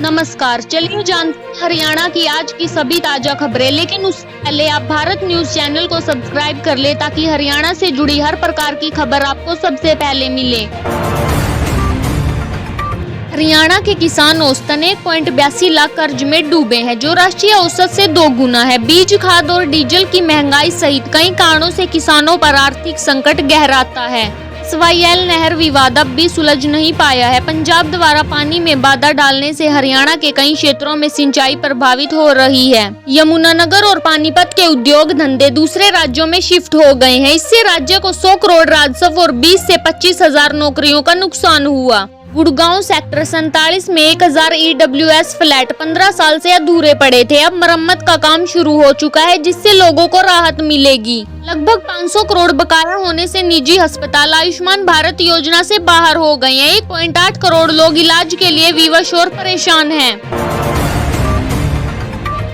नमस्कार, चलिए जानते हैं हरियाणा की आज की सभी ताजा खबरें। लेकिन उससे पहले आप भारत न्यूज चैनल को सब्सक्राइब कर ले ताकि हरियाणा से जुड़ी हर प्रकार की खबर आपको सबसे पहले मिले। हरियाणा के किसान औसतन 1.82 लाख कर्ज में डूबे हैं, जो राष्ट्रीय औसत से 2 गुना है। बीज, खाद और डीजल की महंगाई सहित कई कारणों से किसानों पर आर्थिक संकट गहराता है। SYL नहर विवाद अब भी सुलझ नहीं पाया है। पंजाब द्वारा पानी में बाधा डालने से हरियाणा के कई क्षेत्रों में सिंचाई प्रभावित हो रही है। यमुनानगर और पानीपत के उद्योग धंधे दूसरे राज्यों में शिफ्ट हो गए हैं। इससे राज्य को 100 करोड़ राजस्व और 20 से 25 हजार नौकरियों का नुकसान हुआ। गुड़गांव सेक्टर 47 में 1000 EWS फ्लैट 15 साल से अधूरे पड़े थे। अब मरम्मत का काम शुरू हो चुका है, जिससे लोगों को राहत मिलेगी। लगभग 500 करोड़ बकाया होने से निजी अस्पताल आयुष्मान भारत योजना से बाहर हो गए हैं। 1.8 करोड़ लोग इलाज के लिए विवश और परेशान हैं।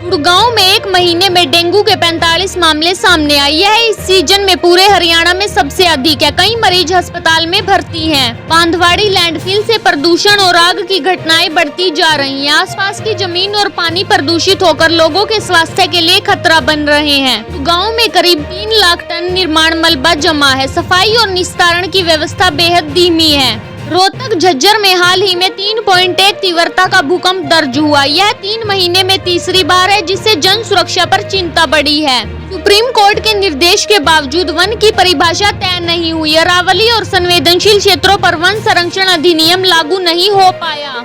गुड़गांव में एक महीने में डेंगू के 45 मामले सामने आए। यह इस सीजन में पूरे हरियाणा में सबसे अधिक है। कई मरीज अस्पताल में भर्ती हैं। बांधवाड़ी लैंडफिल से प्रदूषण और आग की घटनाएं बढ़ती जा रही हैं। आसपास की जमीन और पानी प्रदूषित होकर लोगों के स्वास्थ्य के लिए खतरा बन रहे हैं। गांव में करीब 3 लाख टन निर्माण मलबा जमा है। सफाई और निस्तारण की व्यवस्था बेहद धीमी है। रोहतक झज्जर में हाल ही में 3.1 तीव्रता का भूकंप दर्ज हुआ। यह 3 महीने में तीसरी बार है, जिससे जन सुरक्षा पर चिंता बढ़ी है। सुप्रीम कोर्ट के निर्देश के बावजूद वन की परिभाषा तय नहीं हुई। अरावली और संवेदनशील क्षेत्रों पर वन संरक्षण अधिनियम लागू नहीं हो पाया।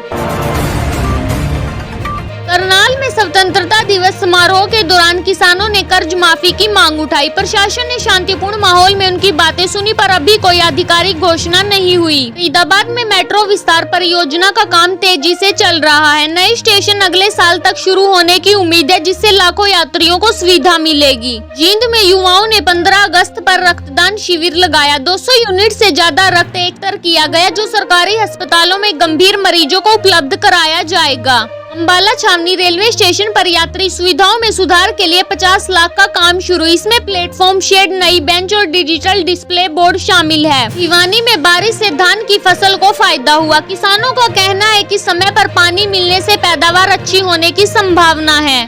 करनाल में स्वतंत्रता दिवस समारोह के दौरान किसानों ने कर्ज माफी की मांग उठाई। प्रशासन ने शांतिपूर्ण माहौल में उनकी बातें सुनी, पर अभी कोई आधिकारिक घोषणा नहीं हुई। फरीदाबाद में मेट्रो विस्तार परियोजना का काम तेजी से चल रहा है। नए स्टेशन अगले साल तक शुरू होने की उम्मीद है, जिससे लाखों यात्रियों को सुविधा मिलेगी। जींद में युवाओं ने 15 अगस्त पर रक्तदान शिविर लगाया। 200 यूनिट से ज्यादा रक्त एकत्र किया गया, जो सरकारी अस्पतालों में गंभीर मरीजों को उपलब्ध कराया जाएगा। अम्बाला छावनी रेलवे स्टेशन पर यात्री सुविधाओं में सुधार के लिए 50 लाख का काम शुरू। इसमें प्लेटफॉर्म, शेड, नई बेंच और डिजिटल डिस्प्ले बोर्ड शामिल है। भिवानी में बारिश से धान की फसल को फायदा हुआ। किसानों का कहना है कि समय पर पानी मिलने से पैदावार अच्छी होने की संभावना है।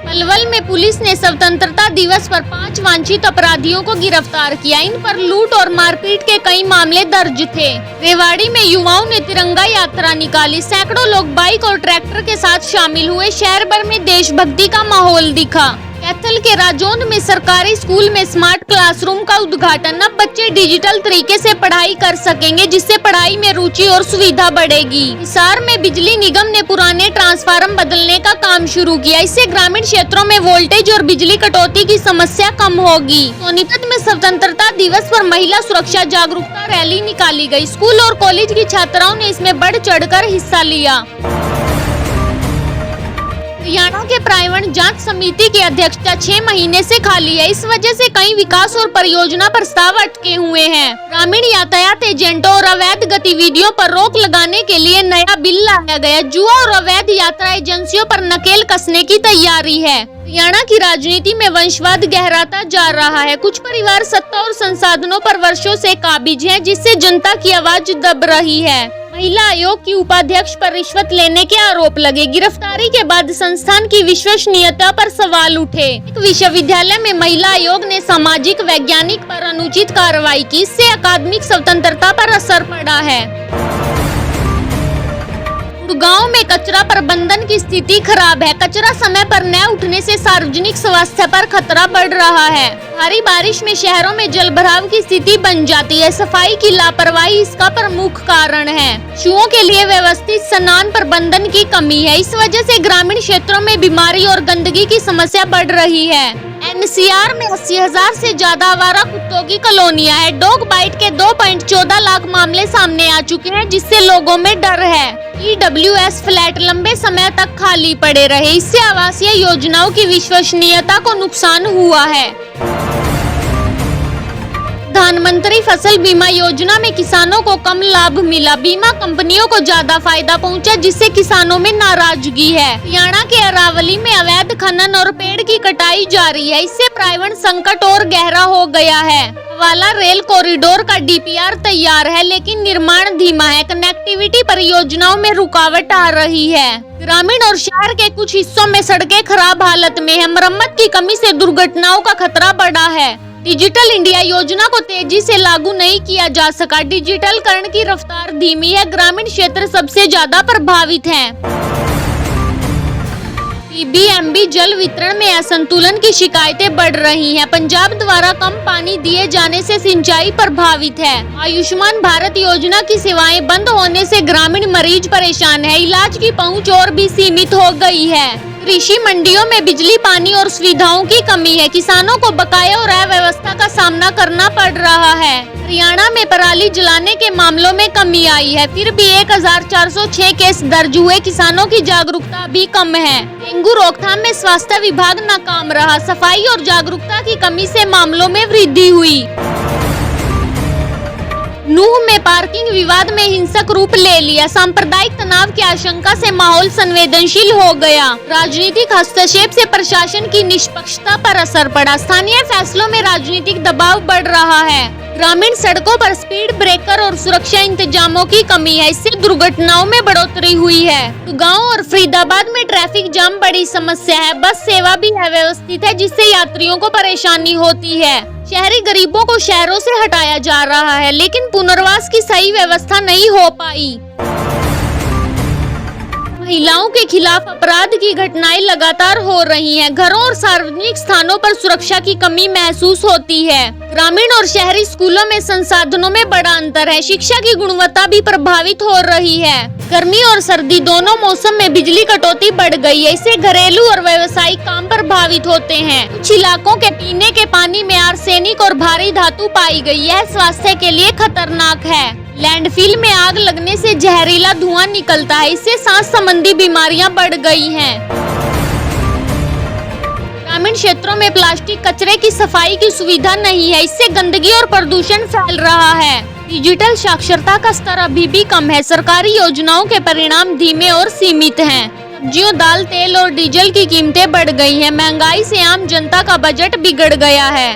पलवल में पुलिस ने स्वतंत्रता दिवस पर 5 वांछित अपराधियों को गिरफ्तार किया। इन पर लूट और मारपीट के कई मामले दर्ज थे। रेवाड़ी में युवाओं ने तिरंगा यात्रा निकाली। सैकड़ों लोग बाइक और ट्रैक्टर के साथ शामिल हुए। शहर भर में देशभक्ति का माहौल दिखा। कैथल के राजौंद में सरकारी स्कूल में स्मार्ट क्लासरूम का उद्घाटन। अब बच्चे डिजिटल तरीके से पढ़ाई कर सकेंगे, जिससे पढ़ाई में रुचि और सुविधा बढ़ेगी। हिसार में बिजली निगम ने पुराने ट्रांसफार्मर बदलने का काम शुरू किया। इससे ग्रामीण क्षेत्रों में वोल्टेज और बिजली कटौती की समस्या कम होगी। सोनीपत में स्वतंत्रता दिवस पर महिला सुरक्षा जागरूकता रैली निकाली गई। स्कूल और कॉलेज की छात्राओं ने इसमें बढ़ चढ़कर हिस्सा लिया। हरियाणा के प्राइवेट जांच समिति की अध्यक्षता 6 महीने से खाली है। इस वजह से कई विकास और परियोजना प्रस्ताव अटके हुए हैं। ग्रामीण यातायात एजेंटों और अवैध गतिविधियों पर रोक लगाने के लिए नया बिल लाया गया। जुआ और अवैध यात्रा एजेंसियों पर नकेल कसने की तैयारी है। हरियाणा की राजनीति में वंशवाद गहराता जा रहा है। कुछ परिवार सत्ता और संसाधनों पर वर्षों से काबिज हैं, जिससे जनता की आवाज दब रही है। महिला आयोग की उपाध्यक्ष पर रिश्वत लेने के आरोप लगे। गिरफ्तारी के बाद संस्थान की विश्वसनीयता पर सवाल उठे। एक विश्वविद्यालय में महिला आयोग ने सामाजिक वैज्ञानिक पर अनुचित कार्रवाई की। इससे अकादमिक स्वतंत्रता पर असर पड़ा है। गुड़गांव में कचरा प्रबंधन की स्थिति खराब है। कचरा समय पर न उठने से सार्वजनिक स्वास्थ्य पर खतरा बढ़ रहा है। भारी बारिश में शहरों में जलभराव की स्थिति बन जाती है। सफाई की लापरवाही इसका प्रमुख कारण है। पशुओं के लिए व्यवस्थित स्नान प्रबंधन की कमी है। इस वजह से ग्रामीण क्षेत्रों में बीमारी और गंदगी की समस्या बढ़ रही है। NCR में 80,000 से ज्यादा आवारा कुत्तों की कॉलोनियां है। डॉग बाइट के 2.14 लाख मामले सामने आ चुके हैं, जिससे लोगों में डर है। EWS फ्लैट लंबे समय तक खाली पड़े रहे। इससे आवासीय योजनाओं की विश्वसनीयता को नुकसान हुआ है। प्रधानमंत्री फसल बीमा योजना में किसानों को कम लाभ मिला, बीमा कंपनियों को ज्यादा फायदा पहुंचा, जिससे किसानों में नाराजगी है। हरियाणा के अरावली में अवैध खनन और पेड़ की कटाई जारी है, इससे पर्यावरण संकट और गहरा हो गया है। वाला रेल कॉरिडोर का डीपीआर तैयार है, लेकिन निर्माण धीमा है। कनेक्टिविटी परियोजनाओं में रुकावट आ रही है। ग्रामीण और शहर के कुछ हिस्सों में सड़कें खराब हालत में है। मरम्मत की कमी से दुर्घटनाओं का खतरा बढ़ा है। डिजिटल इंडिया योजना को तेजी से लागू नहीं किया जा सका। डिजिटलकरण की रफ्तार धीमी है। ग्रामीण क्षेत्र सबसे ज्यादा प्रभावित हैं। पीबीएमबी जल वितरण में असंतुलन की शिकायतें बढ़ रही हैं। पंजाब द्वारा कम पानी दिए जाने से सिंचाई प्रभावित है। आयुष्मान भारत योजना की सेवाएं बंद होने से ग्रामीण मरीज परेशान है। इलाज की पहुंच और भी सीमित हो गई है। कृषि मंडियों में बिजली, पानी और सुविधाओं की कमी है। किसानों को बकाया और अव्यवस्था का सामना करना पड़ रहा है। हरियाणा में पराली जलाने के मामलों में कमी आई है, फिर भी 1406 केस दर्ज हुए। किसानों की जागरूकता भी कम है। डेंगू रोकथाम में स्वास्थ्य विभाग नाकाम रहा। सफाई और जागरूकता की कमी से मामलों में वृद्धि हुई। नूह में पार्किंग विवाद में हिंसक रूप ले लिया। सांप्रदायिक तनाव की आशंका से माहौल संवेदनशील हो गया। राजनीतिक हस्तक्षेप से प्रशासन की निष्पक्षता पर असर पड़ा। स्थानीय फैसलों में राजनीतिक दबाव बढ़ रहा है। ग्रामीण सड़कों पर स्पीड ब्रेकर और सुरक्षा इंतजामों की कमी है, इससे दुर्घटनाओं में बढ़ोतरी हुई है। गांव और फरीदाबाद में ट्रैफिक जाम बड़ी समस्या है। बस सेवा भी अव्यवस्थित है, जिससे यात्रियों को परेशानी होती है। शहरी गरीबों को शहरों से हटाया जा रहा है, लेकिन पुनर्वास की सही व्यवस्था नहीं हो पाई। महिलाओं के खिलाफ अपराध की घटनाएं लगातार हो रही हैं। घरों और सार्वजनिक स्थानों पर सुरक्षा की कमी महसूस होती है। ग्रामीण और शहरी स्कूलों में संसाधनों में बड़ा अंतर है। शिक्षा की गुणवत्ता भी प्रभावित हो रही है। गर्मी और सर्दी दोनों मौसम में बिजली कटौती बढ़ गई है, इससे घरेलू और व्यावसायिक काम प्रभावित होते हैं। कुछ इलाकों के पीने के पानी में आर्सेनिक और भारी धातु पाई गई, यह स्वास्थ्य के लिए खतरनाक है। लैंडफिल में आग लगने से जहरीला धुआं निकलता है, इससे सांस संबंधी बीमारियां बढ़ गई हैं। ग्रामीण क्षेत्रों में प्लास्टिक कचरे की सफाई की सुविधा नहीं है, इससे गंदगी और प्रदूषण फैल रहा है। डिजिटल साक्षरता का स्तर अभी भी कम है। सरकारी योजनाओं के परिणाम धीमे और सीमित हैं। सब्जियों, दाल, तेल और डीजल की कीमतें बढ़ गई हैं। महंगाई से आम जनता का बजट बिगड़ गया है।